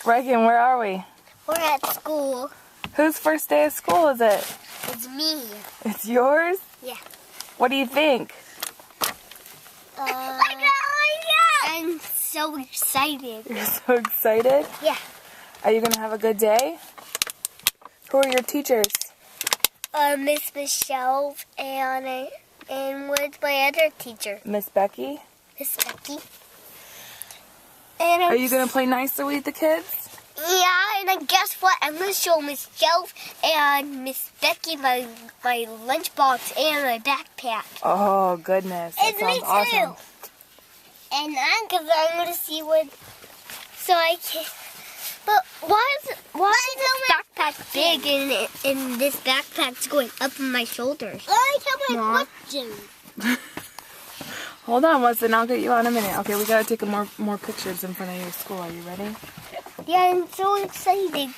Reagan, where are we? We're at school. Whose first day of school is it? It's me. It's yours? Yeah. What do you think? I'm so excited. You're so excited? Yeah. Are you going to have a good day? Who are your teachers? Miss Michelle and what's my other teacher? Miss Becky? Miss Becky. And Are you going to play nicer with the kids? Yeah, and then guess what? I'm going to show Miss Joe and Miss Becky my lunchbox and my backpack. Oh, goodness. That And sounds me too. awesome. And I'm going to see what... So I can... But why is this backpack big and this backpack's going up in my shoulders? I tell my question. Hold on, Weston. I'll get you on in a minute. Okay, we got to take more pictures in front of your school. Are you ready? Yeah, I'm so excited.